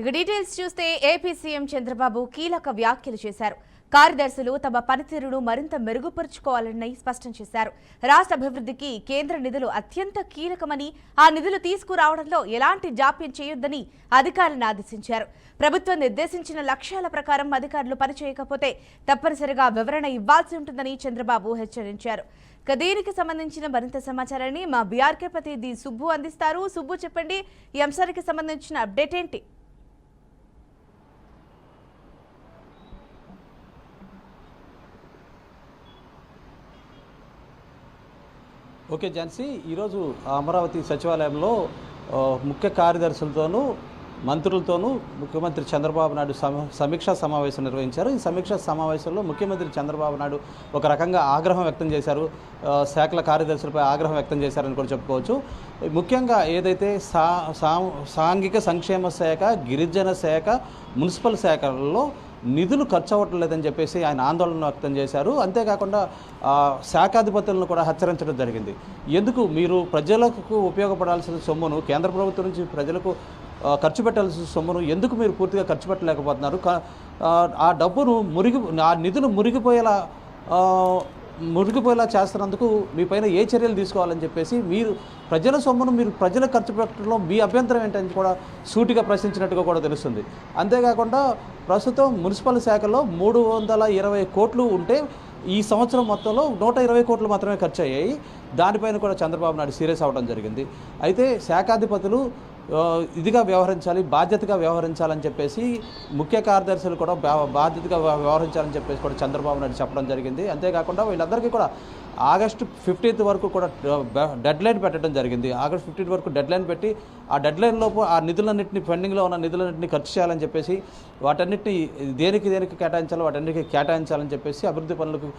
ఇక డీటెయిల్స్ చూస్తే AP CM Chandrababu కీలక వ్యాఖ్యలు చేశారు. కార్యదర్శులు తమ పనితీరును మరింత మెరుగుపరుచుకోవాలని స్పష్టం చేశారు. రాష్ట్ర అభివృద్ధికి కేంద్ర నిధులు అత్యంత కీలకమని, ఆ నిధులు తీసుకురావడంలో ఎలాంటి జాప్యం చేయొద్దని అధికారులను ఆదేశించారు. ప్రభుత్వం నిర్దేశించిన లక్ష్యాల ప్రకారం అధికారులు పనిచేయకపోతే తప్పనిసరిగా వివరణ ఇవ్వాల్సి ఉంటుందని చంద్రబాబు హెచ్చరించారు. దీనికి సంబంధించిన మరింత సమాచారాన్ని మా బీఆర్కే ప్రతినిధి సుబ్బు అందిస్తారు. సుబ్బు, చెప్పండి, ఈ అంశానికి సంబంధించిన అప్డేట్ ఏంటి? ఓకే ఝాన్సీ, ఈరోజు అమరావతి సచివాలయంలో ముఖ్య కార్యదర్శులతోనూ మంత్రులతోనూ ముఖ్యమంత్రి చంద్రబాబు నాయుడు సమీక్షా సమావేశం నిర్వహించారు. ఈ సమీక్షా సమావేశంలో ముఖ్యమంత్రి చంద్రబాబు నాయుడు ఒక రకంగా ఆగ్రహం వ్యక్తం చేశారు. శాఖల కార్యదర్శులపై ఆగ్రహం వ్యక్తం చేశారని కూడా చెప్పుకోవచ్చు. ముఖ్యంగా ఏదైతే సాంఘిక సంక్షేమ శాఖ, గిరిజన శాఖ, మున్సిపల్ శాఖల్లో నిధులు ఖర్చు అవ్వట్లేదని చెప్పేసి ఆయన ఆందోళన వ్యక్తం చేశారు. అంతేకాకుండా శాఖాధిపతులను కూడా హెచ్చరించడం జరిగింది. ఎందుకు మీరు ప్రజలకు ఉపయోగపడాల్సిన సొమ్మును, కేంద్ర ప్రభుత్వం నుంచి ప్రజలకు ఖర్చు పెట్టాల్సిన సొమ్మును ఎందుకు మీరు పూర్తిగా ఖర్చు పెట్టలేకపోతున్నారు? ఆ డబ్బును ఆ నిధులు మురిగిపోయేలా చేస్తున్నందుకు మీ పైన ఏ చర్యలు తీసుకోవాలని చెప్పేసి, మీరు ప్రజల సొమ్మును మీరు ప్రజలకు ఖర్చు పెట్టడంలో మీ అభ్యంతరం ఏంటని కూడా సూటిగా ప్రశ్నించినట్టుగా కూడా తెలుస్తుంది. అంతేకాకుండా ప్రస్తుతం మున్సిపల్ శాఖలో 320 కోట్లు ఉంటే ఈ సంవత్సరం మొత్తంలో 120 కోట్లు మాత్రమే ఖర్చు అయ్యాయి. దానిపైన కూడా చంద్రబాబు నాయుడు సీరియస్ అవ్వడం జరిగింది. అయితే శాఖాధిపతులు ఇదిగా వ్యవహరించాలి, బాధ్యతగా వ్యవహరించాలని చెప్పేసి, ముఖ్య కార్యదర్శులు కూడా బాధ్యతగా వ్యవహరించాలని చెప్పేసి కూడా చంద్రబాబు నాయుడు చెప్పడం జరిగింది. అంతేకాకుండా వీళ్ళందరికీ కూడా ఆగస్టు 15 వరకు కూడా డెడ్లైన్ పెట్టడం జరిగింది. ఆగస్టు 15 వరకు డెడ్లైన్ పెట్టి, ఆ డెడ్లైన్ లోపు ఆ నిధులన్నింటినీ, పెండింగ్లో ఉన్న నిధులన్నింటినీ ఖర్చు చేయాలని చెప్పేసి, వాటన్నిటిని దేనికి కేటాయించాలో వాటన్నిటికీ కేటాయించాలని చెప్పేసి, అభివృద్ధి పనులకు,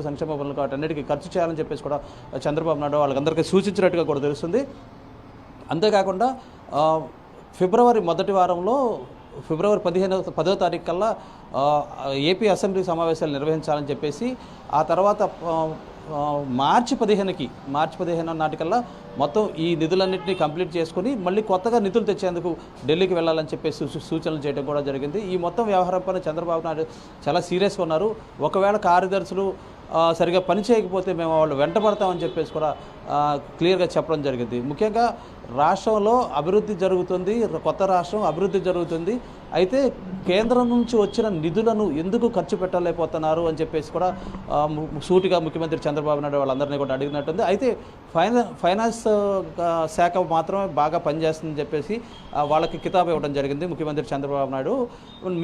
సంక్షేమ పనులకు వాటన్నిటికీ ఖర్చు చేయాలని చెప్పేసి కూడా చంద్రబాబు నాయుడు వాళ్ళందరికీ సూచించినట్టుగా కూడా తెలుస్తుంది. అంతేకాకుండా ఫిబ్రవరి మొదటి వారంలో, ఫిబ్రవరి 10వ తారీఖు కల్లా ఏపీ అసెంబ్లీ సమావేశాలు నిర్వహించాలని చెప్పేసి, ఆ తర్వాత మార్చి 15 నాటికల్లా మొత్తం ఈ నిధులన్నింటినీ కంప్లీట్ చేసుకుని మళ్ళీ కొత్తగా నిధులు తెచ్చేందుకు ఢిల్లీకి వెళ్ళాలని చెప్పేసి సూచనలు చేయడం కూడా జరిగింది. ఈ మొత్తం వ్యవహారం పైన చంద్రబాబు నాయుడు చాలా సీరియస్గా ఉన్నారు. ఒకవేళ కార్యదర్శులు సరిగా పని చేయకపోతే మేము వాళ్ళు వెంటబడతామని చెప్పేసి కూడా క్లియర్గా చెప్పడం జరిగింది. ముఖ్యంగా రాష్ట్రంలో అభివృద్ధి జరుగుతుంది, కొత్త రాష్ట్రం అభివృద్ధి జరుగుతుంది. అయితే కేంద్రం నుంచి వచ్చిన నిధులను ఎందుకు ఖర్చు పెట్టలేకపోతున్నారు అని చెప్పేసి కూడా సూటిగా ముఖ్యమంత్రి చంద్రబాబు నాయుడు వాళ్ళందరినీ కూడా అడిగినట్టుంది. అయితే ఫైనాన్స్ శాఖ మాత్రమే బాగా పనిచేస్తుందని చెప్పేసి వాళ్ళకి కితాబు ఇవ్వడం జరిగింది ముఖ్యమంత్రి చంద్రబాబు నాయుడు.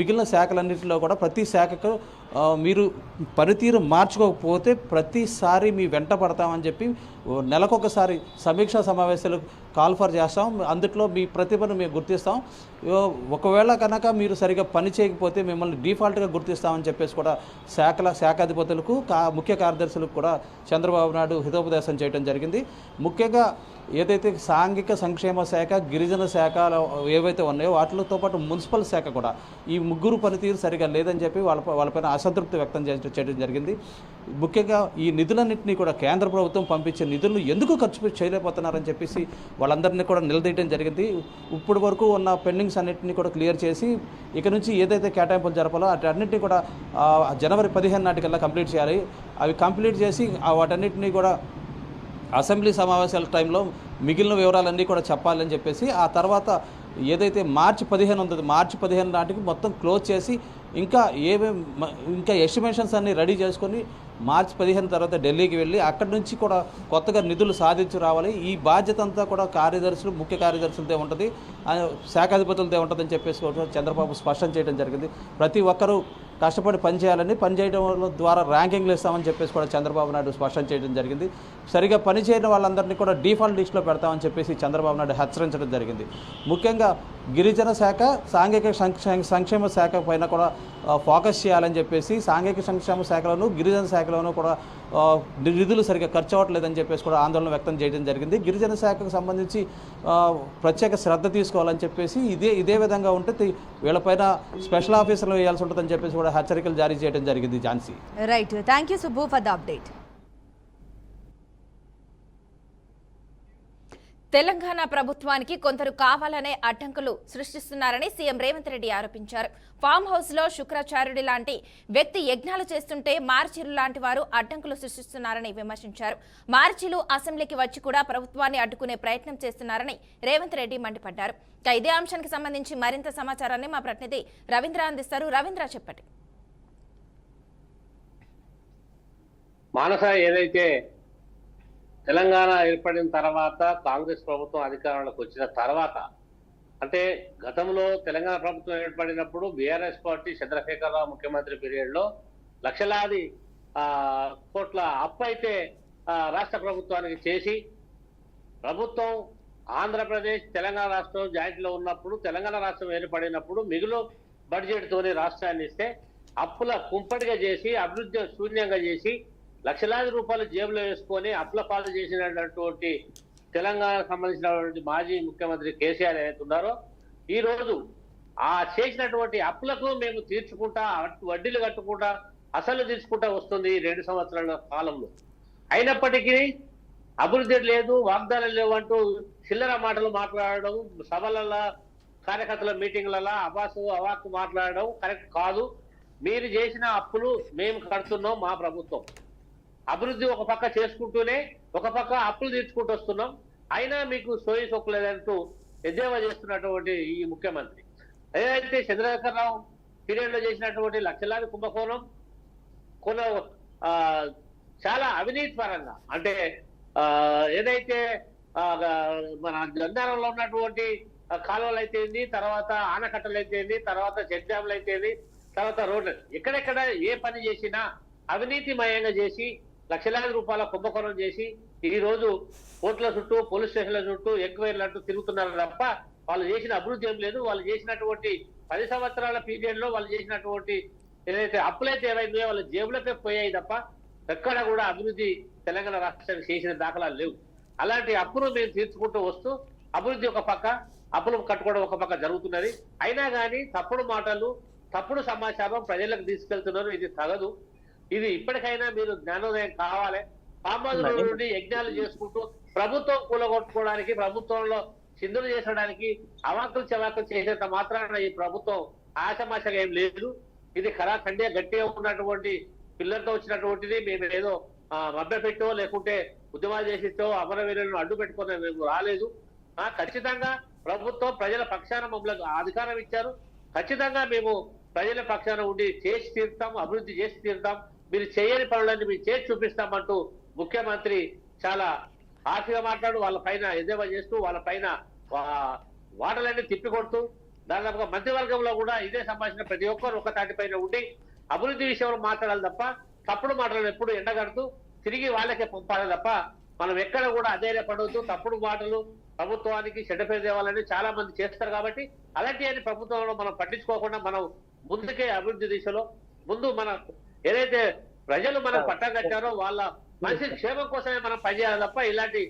మిగిలిన శాఖలన్నింటిలో కూడా ప్రతి శాఖకు మీరు పనితీరు మార్చుకోకపోతే ప్రతిసారి మీ వెంట పడతామని చెప్పి నెలకొకసారి సమీక్షా సమావేశాలు కాల్ఫర్ చేస్తాం, అందుట్లో మీ ప్రతిభను మేము గుర్తిస్తాం, ఒకవేళ కనుక మీరు సరిగా పని చేయకపోతే మిమ్మల్ని డిఫాల్ట్గా గుర్తిస్తామని చెప్పేసి కూడా శాఖాధిపతులకు, ముఖ్య కార్యదర్శులకు కూడా చంద్రబాబు నాయుడు హితోపదేశం చేయడం జరిగింది. ముఖ్యంగా ఏదైతే సాంఘిక సంక్షేమ శాఖ, గిరిజన శాఖ ఏవైతే ఉన్నాయో వాటితో పాటు మున్సిపల్ శాఖ కూడా ఈ ముగ్గురు పనితీరు సరిగా లేదని చెప్పి వాళ్ళపైన అసంతృప్తి వ్యక్తం చేయడం జరిగింది. ముఖ్యంగా ఈ నిధులన్నింటినీ కూడా కేంద్ర ప్రభుత్వం పంపించే నిధులను ఎందుకు ఖర్చు చేయలేకపోతున్నారని చెప్పేసి వాళ్ళందరినీ కూడా నిలదీయడం జరిగింది. ఇప్పటి వరకు ఉన్న పెండింగ్స్ అన్నింటినీ కూడా క్లియర్ చేసి ఇక నుంచి ఏదైతే కేటాయింపులు జరపాలో వాటన్నింటినీ కూడా జనవరి 15 నాటికల్లా కంప్లీట్ చేయాలి. అవి కంప్లీట్ చేసి వాటన్నిటినీ కూడా అసెంబ్లీ సమావేశాల టైంలో మిగిలిన వివరాలన్నీ కూడా చెప్పాలని చెప్పేసి, ఆ తర్వాత ఏదైతే మార్చి 15 ఉందో మార్చి 15 నాటికి మొత్తం క్లోజ్ చేసి ఇంకా ఎస్టిమేషన్స్ అన్నీ రెడీ చేసుకొని మార్చి 15 తర్వాత ఢిల్లీకి వెళ్ళి అక్కడి నుంచి కూడా కొత్తగా నిధులు సాధించి రావాలి. ఈ బాధ్యత అంతా కూడా కార్యదర్శులు, ముఖ్య కార్యదర్శులదే ఉంటుంది, శాఖాధిపతులదే ఉంటుందని చెప్పేసి చంద్రబాబు స్పష్టం చేయడం జరిగింది. ప్రతి ఒక్కరూ కష్టపడి పనిచేయాలని, పనిచేయడం ద్వారా ర్యాంకింగ్లు ఇస్తామని చెప్పేసి కూడా చంద్రబాబు నాయుడు స్పష్టం చేయడం జరిగింది. సరిగా పనిచేయని వాళ్ళందరినీ కూడా డిఫాల్ట్ లిస్టులో పెడతామని చెప్పేసి చంద్రబాబు నాయుడు హెచ్చరించడం జరిగింది. ముఖ్యంగా గిరిజన శాఖ, సాంఘిక సంక్షేమ శాఖ పైన కూడా ఫోకస్ చేయాలని చెప్పేసి, సాంఘిక సంక్షేమ శాఖలోను గిరిజన శాఖలోనూ కూడా నిధులు సరిగ్గా ఖర్చు అవ్వట్లేదని చెప్పేసి కూడా ఆందోళన వ్యక్తం చేయడం జరిగింది. గిరిజన శాఖకు సంబంధించి ప్రత్యేక శ్రద్ధ తీసుకోవాలని చెప్పేసి, ఇదే విధంగా ఉంటే వీళ్ళపైన స్పెషల్ ఆఫీసర్లు వేయాల్సి ఉంటుందని చెప్పేసి కూడా హెచ్చరికలు జారీ చేయడం జరిగింది. Jhansi, right, thank you Subbu for the update. Telangana ప్రభుత్వానికి కొందరు కావాలనే అడ్డంకులు సృష్టిస్తున్నారని సీఎం రేవంత్ రెడ్డి ఆరోపించారు. ఫామ్ హౌస్ లో శుక్రాచార్యుడి లాంటి వ్యక్తి యజ్ఞాలు చేస్తుంటే మార్చిలు లాంటి వారు అడ్డంకులు సృష్టిస్తున్నారని విమర్శించారు. మార్చిలు అసెంబ్లీకి వచ్చి కూడా ప్రభుత్వాన్ని అడ్డుకునే ప్రయత్నం చేస్తున్నారని రేవంత్ రెడ్డి మండిపడ్డారు. ఇదే అంశానికి సంబంధించి మరింత సమాచారాన్ని మా ప్రతినిధి రవీంద్ర అందిస్తారు. రవీంద్ర, చెప్పండి. మానస, ఏదైతే తెలంగాణ ఏర్పడిన తర్వాత కాంగ్రెస్ ప్రభుత్వం అధికారంలోకి వచ్చిన తర్వాత, అంటే గతంలో తెలంగాణ ప్రభుత్వం ఏర్పడినప్పుడు బీఆర్ఎస్ పార్టీ చంద్రశేఖరరావు ముఖ్యమంత్రి పీరియడ్ లో లక్షలాది కోట్ల అప్పు అయితే రాష్ట్ర ప్రభుత్వానికి చేసి, ప్రభుత్వం ఆంధ్రప్రదేశ్ తెలంగాణ రాష్ట్రం జాయింట్ లో ఉన్నప్పుడు, తెలంగాణ రాష్ట్రం ఏర్పడినప్పుడు మిగులు బడ్జెట్ తోని రాష్ట్రాన్ని ఇస్తే అప్పుల కుంపటిగా చేసి, అభివృద్ధి శూన్యంగా చేసి, లక్షలాది రూపాయలు జేబులో వేసుకొని అప్పుల పాలు చేసినటువంటి తెలంగాణకు సంబంధించినటువంటి మాజీ ముఖ్యమంత్రి కేసీఆర్ ఏదైతే ఉన్నారో, ఈ రోజు ఆ చేసినటువంటి అప్పులకు మేము తీర్చుకుంటా, వడ్డీలు కట్టుకుంటా, అసలు తీర్చుకుంటా వస్తుంది 2 సంవత్సరాల కాలంలో. అయినప్పటికీ అభివృద్ధి లేదు, వాగ్దానాలు లేవు అంటూ చిల్లర మాటలు మాట్లాడడం, సభలలో కార్యకర్తల మీటింగ్లలో అవాకు మాట్లాడడం కరెక్ట్ కాదు. మీరు చేసిన అప్పులు మేము కడుతున్నాం, మా ప్రభుత్వం అభివృద్ధి ఒక పక్క చేసుకుంటూనే ఒక పక్క అప్పులు తీర్చుకుంటూ వస్తున్నాం, అయినా మీకు సోయి సొక్కులేదంటూ ఎద్దేవా చేస్తున్నటువంటి ఈ ముఖ్యమంత్రి ఏదైతే చంద్రశేఖరరావు పీరియడ్ లో చేసినటువంటి లక్షలాది కుంభకోణం, చాలా అవినీతి పరంగా, అంటే ఏదైతే మన గంధారంలో ఉన్నటువంటి కాలువలు అయితేంది, తర్వాత ఆనకట్టలు అయితేంది, తర్వాత చెక్ డ్యామ్లు అయితేంది, తర్వాత రోడ్లు, ఎక్కడెక్కడ ఏ పని చేసినా అవినీతిమయంగా చేసి లక్షలాది రూపాయల కుంభకోణం చేసి ఈ రోజు కోర్టుల చుట్టూ, పోలీస్ స్టేషన్ల చుట్టూ ఎంక్వైరీలు అంటూ తిరుగుతున్నారు తప్ప వాళ్ళు చేసిన అభివృద్ధి ఏం లేదు. వాళ్ళు చేసినటువంటి 10 సంవత్సరాల పీరియడ్ లో వాళ్ళు చేసినటువంటి ఏదైతే అప్పులైతే ఏవైందో వాళ్ళ జేబులకే పోయాయి తప్ప ఎక్కడ కూడా అభివృద్ధి తెలంగాణ రాష్ట్రానికి చేసిన దాఖలాలు లేవు. అలాంటి అప్పును మేము తీర్చుకుంటూ వస్తూ అభివృద్ధి ఒక పక్క, అప్పులు కట్టుకోవడం ఒక పక్క జరుగుతున్నది. అయినా కానీ తప్పుడు మాటలు, తప్పుడు సమాచారం ప్రజలకు తీసుకెళ్తున్నారు. ఇది తగదు. ఇది ఇప్పటికైనా మీరు జ్ఞానోదయం కావాలి. సామాజిక నుండి యజ్ఞాలు చేసుకుంటూ ప్రభుత్వం కూలగొట్టుకోవడానికి, ప్రభుత్వంలో చిందులు చేసడానికి అవాకులు చవాకులు చేసేంత మాత్రాన ఈ ప్రభుత్వం ఆశమాశగా ఏం లేదు. ఇది ఖరాఖండిగా గట్టిగా ఉన్నటువంటి పిల్లలతో వచ్చినటువంటిది. మేము ఏదో మభ్య పెట్టో లేకుంటే ఉద్యమాలు చేసితో అమరవీరులను అడ్డు పెట్టుకుని మేము రాలేదు. ఖచ్చితంగా ప్రభుత్వం ప్రజల పక్షాన మమ్మల్ని అధికారం ఇచ్చారు. ఖచ్చితంగా మేము ప్రజల పక్షాన ఉండి చేసి తీరుతాం, అభివృద్ధి చేసి తీరుతాం, మీరు చేయని పనులన్నీ మీరు చేసి చూపిస్తామంటూ ముఖ్యమంత్రి చాలా హాస్యంగా మాట్లాడు వాళ్ళ పైన ఎద్దేవా చేస్తూ, వాళ్ళ పైన వాటలన్నీ తిప్పికొడుతూ, దాదాపుగా మంత్రివర్గంలో కూడా ఇదే సంభాషణ ప్రతి ఒక్కరు ఒక తాటిపైన ఉండి అభివృద్ధి విషయంలో మాట్లాడాలి తప్ప తప్పుడు మాటలు ఎప్పుడు ఎండగడుతూ తిరిగి వాళ్ళకే పంపాలి తప్ప మనం ఎక్కడ కూడా అధైర్యపడవద్దు. తప్పుడు మాటలు ప్రభుత్వానికి చెడ్డ పేరు తేవాలని చాలా మంది చేస్తారు. కాబట్టి అలాంటి ప్రభుత్వంలో మనం పట్టించుకోకుండా మనం ముందుకే అభివృద్ధి దిశలో ముందు మన ఏదైతే ప్రజలు మనం పట్టం కట్టారో వాళ్ళ మనిషి క్షేమం కోసమే మనం పనిచేయాలి తప్ప ఇలాంటి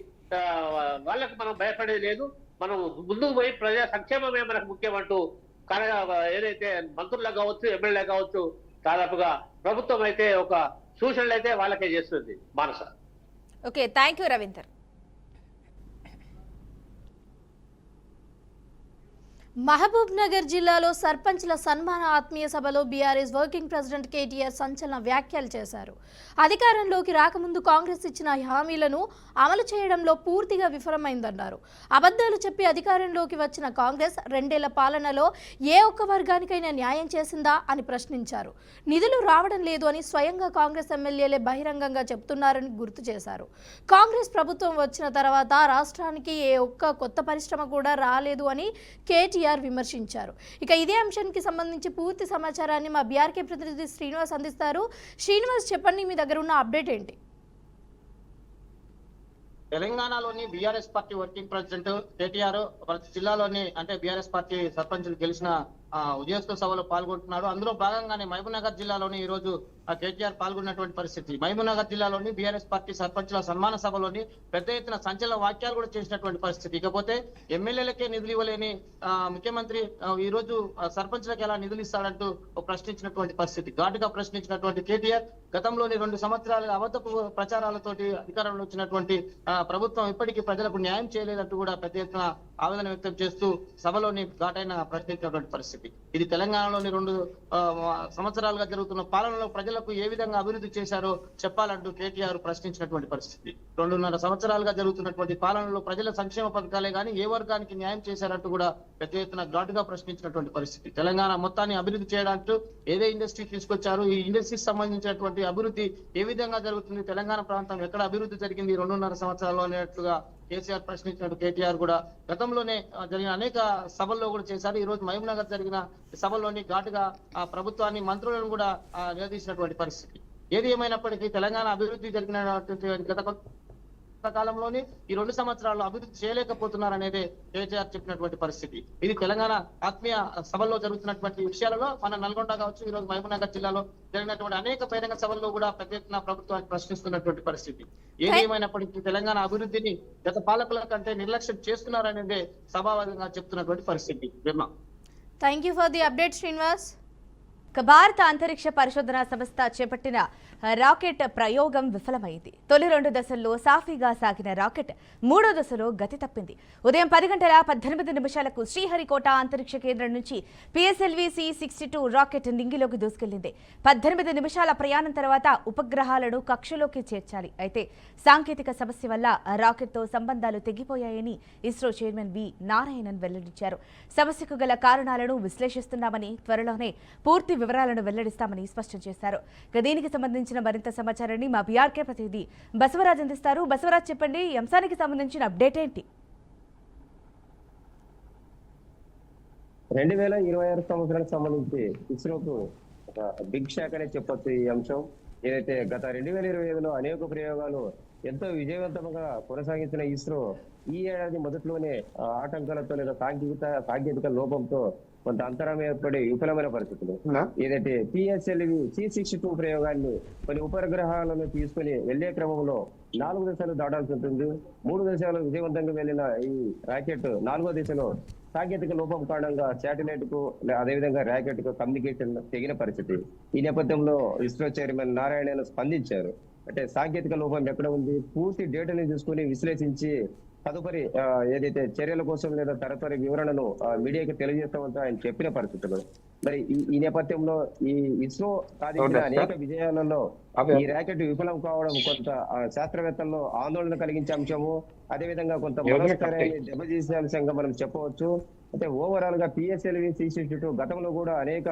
వాళ్ళకు మనం భయపడేది లేదు. మనం ముందుకు పోయి ప్రజా సంక్షేమమే మనకు ముఖ్యమంటూ ఏదైతే మంత్రులకు కావచ్చు, ఎమ్మెల్యే కావచ్చు, దాదాపుగా ప్రభుత్వం అయితే ఒక సూచనలు అయితే వాళ్ళకే చేస్తుంది. Manasa, okay, thank you Ravinder. Mahabubnagar జిల్లాలో సర్పంచ్ల సన్మాన ఆత్మీయ సభలో బీఆర్ఎస్ వర్కింగ్ ప్రెసిడెంట్ కేటీఆర్ సంచలన వ్యాఖ్యలు చేశారు. అధికారంలోకి రాకముందు కాంగ్రెస్ ఇచ్చిన హామీలను అమలు చేయడంలో పూర్తిగా విఫలమైందన్నారు. అబద్ధాలు చెప్పి అధికారంలోకి వచ్చిన కాంగ్రెస్ 2 ఏళ్ల పాలనలో ఏ ఒక్క వర్గానికైనా న్యాయం చేసిందా అని ప్రశ్నించారు. నిధులు రావడం లేదు అని స్వయంగా కాంగ్రెస్ ఎమ్మెల్యేలే బహిరంగంగా చెప్తున్నారని గుర్తు చేశారు. కాంగ్రెస్ ప్రభుత్వం వచ్చిన తర్వాత రాష్ట్రానికి ఏ ఒక్క కొత్త పరిశ్రమ కూడా రాలేదు అని కేటీఆర్ విమర్శించారు. ఇక ఇదే అంశానికి సంబంధించి పూర్తి సమాచారాన్ని మా బీఆర్కే ప్రతినిధి శ్రీనివాస్ అందిస్తారు. శ్రీనివాస్, చెప్పండి, మీ దగ్గర ఉన్న అప్డేట్ ఏంటి? తెలంగాణలోని BRS party working president KTR ప్రతి జిల్లాలోని అంటే బీఆర్ఎస్ పార్టీ సర్పంచులు గెలిచిన ఉద్యోగస్తుల సభలో పాల్గొంటున్నారు. అందులో భాగంగానే మహబూబ్ నగర్ జిల్లాలోని ఈ రోజు కేటీఆర్ పాల్గొన్నటువంటి పరిస్థితి. మహబూబ్నగర్ జిల్లాలోని బీఆర్ఎస్ పార్టీ సర్పంచుల సన్మాన సభలోని పెద్ద ఎత్తున సంచలన వాక్యాలు కూడా చేసినటువంటి పరిస్థితి. ఇకపోతే ఎమ్మెల్యేలకే నిధులు ఇవ్వలేని ముఖ్యమంత్రి ఈ రోజు సర్పంచులకు ఎలా నిధులు ఇస్తాడంటూ ప్రశ్నించినటువంటి పరిస్థితి. ఘాటుగా ప్రశ్నించినటువంటి కేటీఆర్ గతంలోని 2 సంవత్సరాలుగా అబద్ధపు ప్రచారాలతోటి అధికారంలో వచ్చినటువంటి ప్రభుత్వం ఇప్పటికీ ప్రజలకు న్యాయం చేయలేదంటూ కూడా పెద్ద ఎత్తున ఆవేదన వ్యక్తం చేస్తూ సభలోని ఘాటైన ప్రశ్నించినటువంటి పరిస్థితి. ఇది తెలంగాణలోని 2 సంవత్సరాలుగా జరుగుతున్న పాలనలో ప్రజలకు ఏ విధంగా అభివృద్ధి చేశారో చెప్పాలంటూ కేటీఆర్ ప్రశ్నించినటువంటి పరిస్థితి. 2.5 సంవత్సరాలుగా జరుగుతున్నటువంటి పాలనలో ప్రజల సంక్షేమ పథకాలే కానీ ఏ వర్గానికి న్యాయం చేశారంటూ కూడా పెద్ద ఎత్తున ఘాటుగా ప్రశ్నించినటువంటి పరిస్థితి. తెలంగాణ మొత్తాన్ని అభివృద్ధి చేయడానికి ఏదే ఇండస్ట్రీ తీసుకొచ్చారు, ఈ ఇండస్ట్రీకి సంబంధించినటువంటి అభివృద్ధి ఏ విధంగా జరుగుతుంది, తెలంగాణ ప్రాంతం ఎక్కడ అభివృద్ధి జరిగింది 2.5 సంవత్సరాల్లో అనేట్లుగా కేసీఆర్ ప్రశ్నించినట్టు కేటీఆర్ కూడా గతంలోనే జరిగిన అనేక సభల్లో కూడా చేశారు. ఈ రోజు మహబూబ్నగర్ జరిగిన సభల్లోని ఘాటుగా ప్రభుత్వాన్ని మంత్రులను కూడా నిలదీసినటువంటి పరిస్థితి. ఏది ఏమైనప్పటికీ తెలంగాణ అభివృద్ధి జరిగినటువంటి గత కాలంలోని ఈ 2 సంవత్సరాల్లో అభివృద్ధి చేయలేకపోతున్నారనేదే కేటీఆర్ చెప్పినటువంటి పరిస్థితి. ఇది తెలంగాణ ఆత్మీయ సభల్లో జరుగుతున్నటువంటి విషయాలలో మన నల్గొండ కావచ్చు, ఈ రోజు మహబూబ్నగర్ జిల్లాలో జరిగినటువంటి అనేక బహిరంగ సభల్లో కూడా పెద్ద ఎత్తున ప్రభుత్వాన్ని ప్రశ్నిస్తున్నటువంటి పరిస్థితి. ఏది ఏమైనప్పటికీ తెలంగాణ అభివృద్ధిని గత పాలకుల కంటే నిర్లక్ష్యం చేస్తున్నారనేదే సభావాదంగా చెప్తున్నటువంటి పరిస్థితి. Thank you for the update Srinivas. భారత అంతరిక్ష పరిశోధన సంస్థ చేపట్టిన రాకెట్ ప్రయోగం విఫలమైంది. తొలి 2 దశల్లో సాఫీగా సాగిన రాకెట్ 3వ దశలో గతి తప్పింది. ఉదయం 10:18 శ్రీహరికోట అంతరిక్ష కేంద్రం నుంచి PSLV C-62 రాకెట్ నింగిలోకి దూసుకెళ్లింది. 18 నిమిషాల ప్రయాణం తర్వాత ఉపగ్రహాలను కక్షలోకి చేర్చాలి. అయితే సాంకేతిక సమస్య వల్ల రాకెట్తో సంబంధాలు తెగిపోయాయని ఇస్రో చైర్మన్ వి నారాయణన్ వెల్లడించారు. సమస్యకు గల కారణాలను విశ్లేషిస్తున్నామని, త్వరలోనే పూర్తి వివరాలను వెల్లడిస్తామని స్పష్టం చేశారు. దీనికి సంబంధించిన మరింత సమాచారాన్ని మా బీఆర్కే ప్రతినిధి బసవరాజ్ అందిస్తారు. బసవరాజ్, చెప్పండి, ఈ అంశానికి సంబంధించిన అప్డేట్ ఏంటి? 2026 సంవత్సరానికి సంబంధించి ఇస్రోకు ఒక బిగ్ షాక్ అనే చెప్పొచ్చు ఈ అంశం. ఏదైతే గత 2025లో అనేక ప్రయోగాలు ఎంతో విజయవంతంగా కొనసాగించిన ఇస్రో ఈ ఏడాది మొదట్లోనే ఆటంకాలతో లేదా సాంకేతిక లోపంతో కొంత అంతరాయం ఏర్పడి విఫలమైన పరిస్థితులు. ఏదైతే PSLV C-62 ప్రయోగాన్ని కొన్ని ఉపగ్రహాలను తీసుకుని వెళ్లే క్రమంలో 4 దశలు దాటాల్సి ఉంటుంది. 3 దశలు విజయవంతంగా వెళ్లిన ఈ రాకెట్ 4వ దశలో సాంకేతిక లోపం కారణంగా శాటిలైట్ కు అదేవిధంగా రాకెట్ కు కమ్యూనికేషన్ తెగిన పరిస్థితి. ఈ నేపథ్యంలో ఇస్రో చైర్మన్ నారాయణన్ స్పందించారు. అంటే సాంకేతిక లోపం ఎక్కడ ఉంది, పూర్తి డేటాని తీసుకుని విశ్లేషించి తదుపరి ఏదైతే చర్యల కోసం లేదా తదుపరి వివరణను మీడియాకి తెలియజేస్తామంటూ ఆయన చెప్పిన పరిస్థితులు. మరి ఈ నేపథ్యంలో ఈ ఇస్రో సాధించిన అనేక విజయాలలో ఈ రాకెట్ విఫలం కావడం కొంత శాస్త్రవేత్తల్లో ఆందోళన కలిగించే అంశము, అదేవిధంగా కొంత మనోస్థైర్యాన్ని దెబ్బతీసే అంశంగా మనం చెప్పవచ్చు. అంటే ఓవరాల్ గా PSLV C-62 గతంలో కూడా అనేక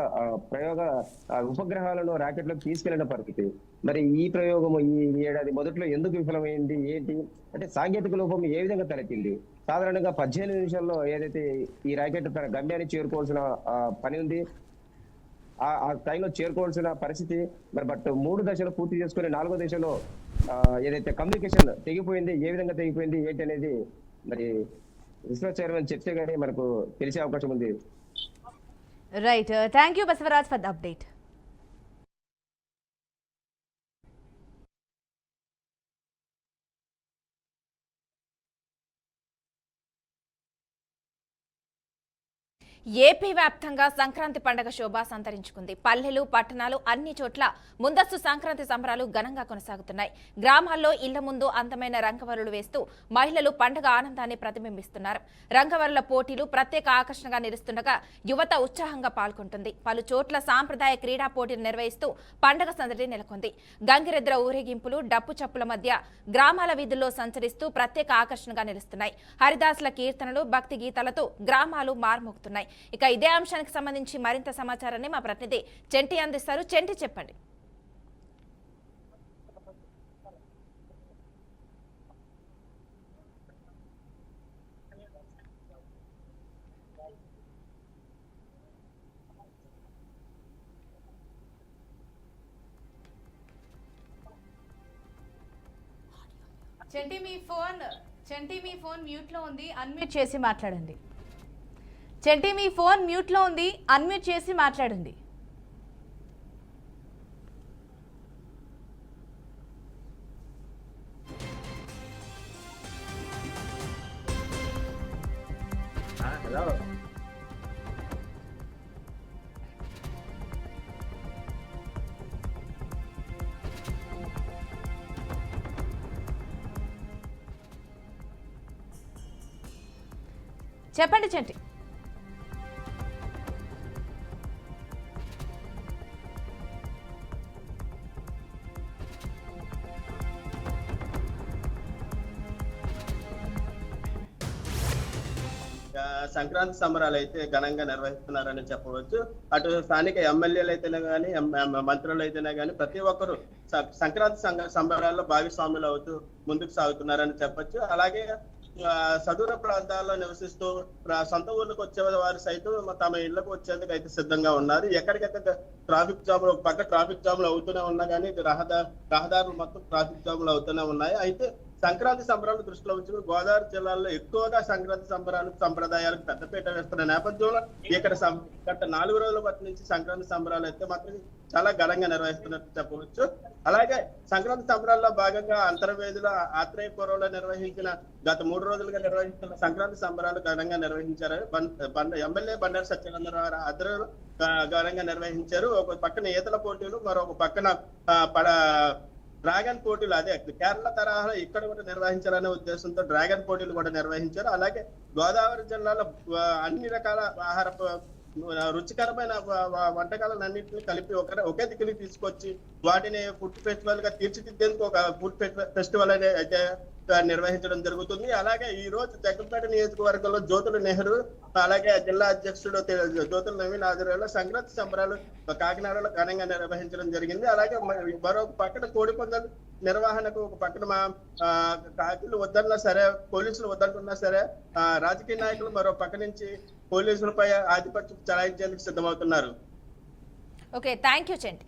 ఉపగ్రహాలను రాకెట్లకు తీసుకెళ్లిన పరిస్థితి. మరి ఈ ప్రయోగము ఈ ఏడాది మొదట్లో ఎందుకు విఫలమైంది, ఏంటి అంటే సాంకేతిక లోపం ఏ విధంగా తలెత్తింది? సాధారణంగా 18 నిమిషాల్లో ఏదైతే ఈ రాకెట్ తన గమ్యాన్ని చేరుకోవాల్సిన పని ఉంది, ఆ టైంలో చేరుకోవాల్సిన పరిస్థితి. మరి బట్ 3 దశలు పూర్తి చేసుకుని 4వ దశలో ఏదైతే కమ్యూనికేషన్ తెగిపోయింది, ఏ విధంగా తెగిపోయింది ఏంటి అనేది మరి ఇస్రో చైర్మన్ చెప్తే గానీ మనకు తెలిసే అవకాశం ఉంది. Right, thank you Basavaraj for the update. AP వ్యాప్తంగా సంక్రాంతి పండుగ శోభ సంతరించుకుంది. పల్లెలు, పట్టణాలు అన్ని చోట్ల ముందస్తు సంక్రాంతి సంబరాలు ఘనంగా కొనసాగుతున్నాయి. గ్రామాల్లో ఇళ్ల ముందు అందమైన రంగవల్లులు వేస్తూ మహిళలు పండుగ ఆనందాన్ని ప్రతిబింబిస్తున్నారు. రంగవల్లుల పోటీలు ప్రత్యేక ఆకర్షణగా నిలుస్తుండగా యువత ఉత్సాహంగా పాల్గొంటుంది. పలు చోట్ల సాంప్రదాయ క్రీడా పోటీలు నిర్వహిస్తూ పండుగ సందడి నెలకొంది. గంగిరెద్దుల ఊరేగింపులు, డప్పు చప్పుల మధ్య గ్రామాల వీధుల్లో సంచరిస్తూ ప్రత్యేక ఆకర్షణగా నిలుస్తున్నాయి. హరిదాసుల కీర్తనలు, భక్తి గీతాలతో గ్రామాలు మార్మోగుతున్నాయి. ఇక ఇదే అంశానికి సంబంధించి మరింత సమాచారాన్ని మా ప్రతినిధి చెంటి అందిస్తారు. చెంటి, చెప్పండి. చెంటి మీ ఫోన్ మ్యూట్ లో ఉంది, అన్మ్యూట్ చేసి మాట్లాడండి. చెంటి మీ ఫోన్ మ్యూట్ లో ఉంది, అన్మ్యూట్ చేసి మాట్లాడండి. కదా. చెప్పండి చంటి. సంక్రాంతి సంబరాలు అయితే ఘనంగా నిర్వహిస్తున్నారని చెప్పవచ్చు. అటు స్థానిక ఎమ్మెల్యేలు అయితేనే కానీ మంత్రులు అయితేనే కానీ ప్రతి ఒక్కరు సంక్రాంతి సంబరాల్లో భాగస్వాములు అవుతూ ముందుకు సాగుతున్నారని చెప్పొచ్చు. అలాగే సదూర ప్రాంతాల్లో నివసిస్తూ సొంత ఊర్లకు వచ్చే వారు సైతం తమ ఇళ్లకు వచ్చేందుకు అయితే సిద్ధంగా ఉన్నారు. ఎక్కడికక్కడ ట్రాఫిక్ జామ్లు ఒక పక్క ట్రాఫిక్ జామ్లు అవుతూనే ఉన్నా కానీ రహదారులు మొత్తం ట్రాఫిక్ జామ్లు అవుతూనే ఉన్నాయి. అయితే సంక్రాంతి సంబరాలను దృష్టిలో ఉంచుకుని గోదావరి జిల్లాలో ఎక్కువగా సంక్రాంతి సంబరాలకు సంప్రదాయాలకు పెద్దపీట వేస్తున్న నేపథ్యంలో ఇక్కడ గత 4 రోజుల పాటు నుంచి సంక్రాంతి సంబరాలు అయితే మాత్రం చాలా ఘనంగా నిర్వహిస్తున్నట్టు చెప్పవచ్చు. అలాగే సంక్రాంతి సంబరాల్లో భాగంగా అంతర్వేదిలో ఆత్రేయపురంలో నిర్వహించిన గత 3 రోజులుగా నిర్వహిస్తున్న సంక్రాంతి సంబరాలు ఘనంగా నిర్వహించారు. ఎమ్మెల్యే బండారు సత్యనారాయణ ఆధ్వర్యంలో ఘనంగా నిర్వహించారు. ఒక పక్కన ఈతల పోటీలు, మరొక పక్కన డ్రాగన్ పోటీలు, అదే కేరళ తరహాలో ఇక్కడ కూడా నిర్వహించాలనే ఉద్దేశంతో డ్రాగన్ పోటీలు కూడా నిర్వహించారు. అలాగే గోదావరి జిల్లాలో అన్ని రకాల ఆహార రుచికరమైన వంటకాలన్నింటినీ కలిపి ఒకే దిక్కుని తీసుకొచ్చి వాటిని ఫుడ్ ఫెస్టివల్ గా తీర్చిదిద్దేందుకు ఒక ఫుడ్ ఫెస్టివల్ అయితే నిర్వహించడం జరుగుతుంది. అలాగే ఈ రోజు జగ్గంపేట నియోజకవర్గంలో జ్యోతుల నెహ్రూ అలాగే జిల్లా అధ్యక్షుడు జ్యోతుల నవీన్ ఆధ్వర్యంలో సంక్రాంతి సంబరాలు కాకినాడలో ఘనంగా నిర్వహించడం జరిగింది. అలాగే మరొక పక్కన కోడిపందాలు నిర్వహణకు ఒక పక్కన కాకులు వద్దన్నా సరే, పోలీసులు వద్దంటున్నా సరే రాజకీయ నాయకులు మరో పక్క నుంచి పోలీసులపై ఆధిపత్యం చలాయించేందుకు సిద్ధమవుతున్నారు. ఓకే, థ్యాంక్ యూ చంటి.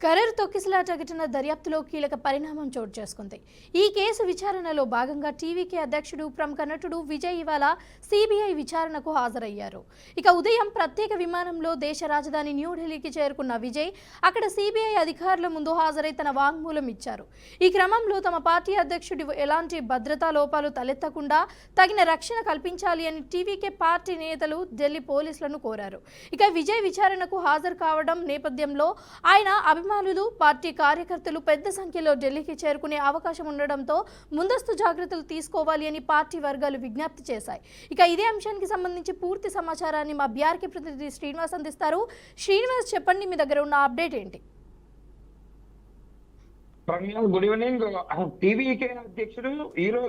కరూరు తొక్కిసలాట ఘటన దర్యాప్తులో కీలక పరిణామం చోటు చేసుకుంది. ఈ కేసు విచారణలో భాగంగా టీవీకే అధ్యక్షుడు ప్రముఖ నటుడు విజయ్ ఇవాళ సిబిఐ విచారణకు హాజరయ్యారు. ఇక ఉదయం ప్రత్యేక విమానంలో దేశ రాజధాని న్యూఢిల్లీకి చేరుకున్న విజయ్ అక్కడ సిబిఐ అధికారుల ముందు హాజరై తన వాంగ్మూలం ఇచ్చారు. ఈ క్రమంలో తమ పార్టీ అధ్యక్షుడు ఎలాంటి భద్రతా లోపాలు తలెత్తకుండా తగిన రక్షణ కల్పించాలి అని టీవీకే పార్టీ నేతలు ఢిల్లీ పోలీసులను కోరారు. ఇక విజయ్ విచారణకు హాజరు కావడం నేపథ్యంలో ఆయన అభిమానులు, పార్టీ కార్యకర్తలు పెద్ద సంఖ్యలో ఢిల్లీకి చేరుకునే అవకాశం ఉండడంతో ముందస్తు జాగ్రత్తలు తీసుకోవాలి అని పార్టీ వర్గాలు విజ్ఞప్తి చేశాయి. ఇక ఇదే అంశానికి సంబంధించి పూర్తి సమాచారాన్ని మా బీఆర్కే ప్రతినిధి శ్రీనివాస్ అందిస్తారు. శ్రీనివాస్, చెప్పండి, మీ దగ్గర ఉన్న అప్డేట్ ఏంటి? Good evening. టీవీకే అధ్యక్షుడు హీరో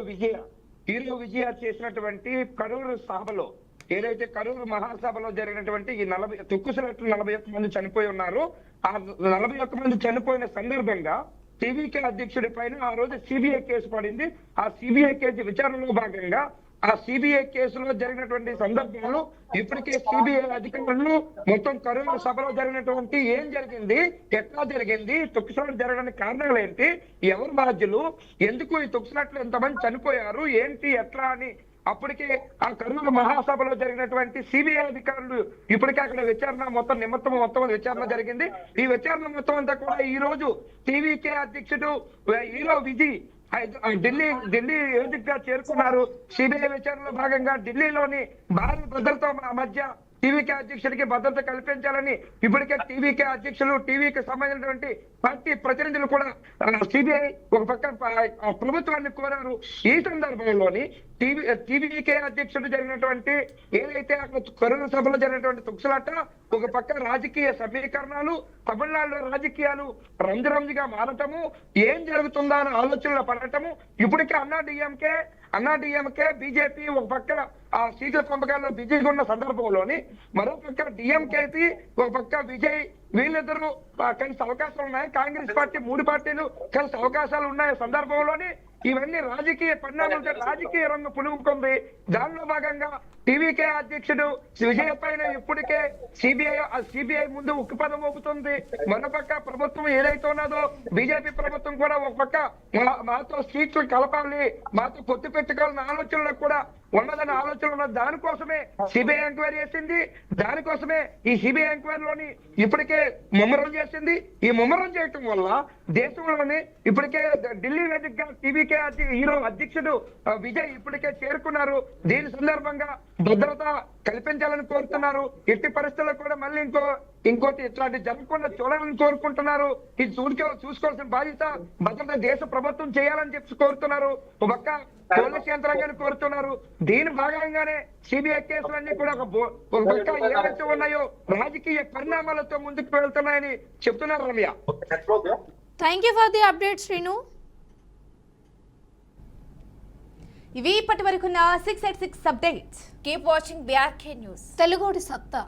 విజయ చేసినటువంటి కరూరు సభలో, ఏదైతే కరూరు మహాసభలో జరిగినటువంటి ఈ తొక్కుసలట్లు 41 మంది చనిపోయి ఉన్నారు. ఆ 41 మంది చనిపోయిన సందర్భంగా టీవీకే అధ్యక్షుడి పైన ఆ రోజు సిబిఐ కేసు పడింది. ఆ సిబిఐ కేసు విచారణలో భాగంగా ఆ సిబిఐ కేసులో జరిగినటువంటి సందర్భంలో ఇప్పటికే సిబిఐ అధికారులు మొత్తం కరూరు సభలో జరిగినటువంటి ఏం జరిగింది, ఎట్లా జరిగింది, తొక్కిసలాట్లు జరగడానికి కారణాలు ఏంటి, ఎవరు బాధ్యులు, ఎందుకు ఈ తొక్కిసలాట్లు ఎంతమంది చనిపోయారు, ఏంటి, ఎట్లా అని అప్పటికే ఆ కరూరు మహాసభలో జరిగినటువంటి సిబిఐ అధికారులు ఇప్పటికే అక్కడ విచారణ మొత్తం విచారణ జరిగింది. ఈ విచారణ మొత్తం అంతా కూడా ఈ రోజు టీవీకే అధ్యక్షుడు హీరో విజయ్ ఢిల్లీ వేదికగా చేరుకున్నారు. సిబిఐ విచారణలో భాగంగా ఢిల్లీలోని భారీ భద్రత మధ్య టీవీకే అధ్యక్షుడికి భద్రత కల్పించాలని ఇప్పటికే టీవీకే అధ్యక్షులు, టీవీకి సంబంధించినటువంటి పార్టీ ప్రతినిధులు కూడా సిబిఐ ఒక పక్క ప్రభుత్వాన్ని కోరారు. ఈ సందర్భంలోని టీవీకే అధ్యక్షుడు జరిగినటువంటి ఏదైతే అక్కడ కరోనా సభలో జరిగినటువంటి తొక్కిసలాట, ఒక పక్క రాజకీయ సమీకరణాలు, తమిళనాడులో రాజకీయాలు రంజుగా మారటము, ఏం జరుగుతుందా అనే ఆలోచనలో పడటము, ఇప్పటికే అన్నా డిఎంకే బీజేపీ ఒక పక్క ఆ సీట్ల పంపకాల్లో బిజీగా ఉన్న సందర్భంలోని మరో పక్క డిఎంకేసి ఒక పక్క విజయ్ వీళ్ళిద్దరూ కలిసి అవకాశాలు ఉన్నాయి. కాంగ్రెస్ పార్టీ 3 పార్టీలు కలిసి అవకాశాలు ఉన్నాయి సందర్భంలోని ఇవన్నీ రాజకీయ పరిణామాలతో రాజకీయ రంగం పులుముకుంది. దానిలో భాగంగా టీవీకే అధ్యక్షుడు విజయ్ పైన ఇప్పటికే సిబిఐ ముందు ఉక్కు పదం మోపుతుంది. మరోపక్క ప్రభుత్వం ఏదైతే ఉన్నదో బీజేపీ ప్రభుత్వం కూడా ఒక పక్క మాతో సీట్లు కలపాలి, మాతో పొత్తు పెట్టుకోవాలన్న ఆలోచనలకు కూడా ఉన్నదన్న ఆలోచన ఉన్న దానికోసమే సిబిఐ ఎంక్వైరీ చేసింది. దానికోసమే ఈ సిబిఐ ఎంక్వైరీలోని ఇప్పటికే ముమ్మరం చేసింది. ఈ ముమ్మరం చేయటం వల్ల దేశంలోని ఇప్పటికే ఢిల్లీ వేదికగా టీవీకే హీరో అధ్యక్షుడు విజయ్ ఇప్పటికే చేరుకున్నారు. దీని సందర్భంగా భద్రత కల్పించాలని కోరుతున్నారు. ఎట్టి పరిస్థితుల్లో కూడా మళ్ళీ ఇంకోటి ఇట్లాంటి జరగకుండా చూడాలని కోరుకుంటున్నారు. ఇది చూసుకోవాల్సిన బాధ్యత భద్రత దేశ ప్రభుత్వం చేయాలని చెప్పి కోరుతున్నారు. ఒక పక్క పోలీస్ యంత్రాంగాన్ని కోరుతున్నారు. దీని భాగంగానే సిబిఐ కేసులన్నీ కూడా ఒక పక్క ఏవైతే ఉన్నాయో రాజకీయ పరిణామాలతో ముందుకు వెళ్తున్నాయని చెప్తున్నారు. Ramya, thank you for the update Srinu. ఇవి ఇప్పటి వరకున్న 686 updates. Keep watching BRK news. తెలుగోడి సత్తా.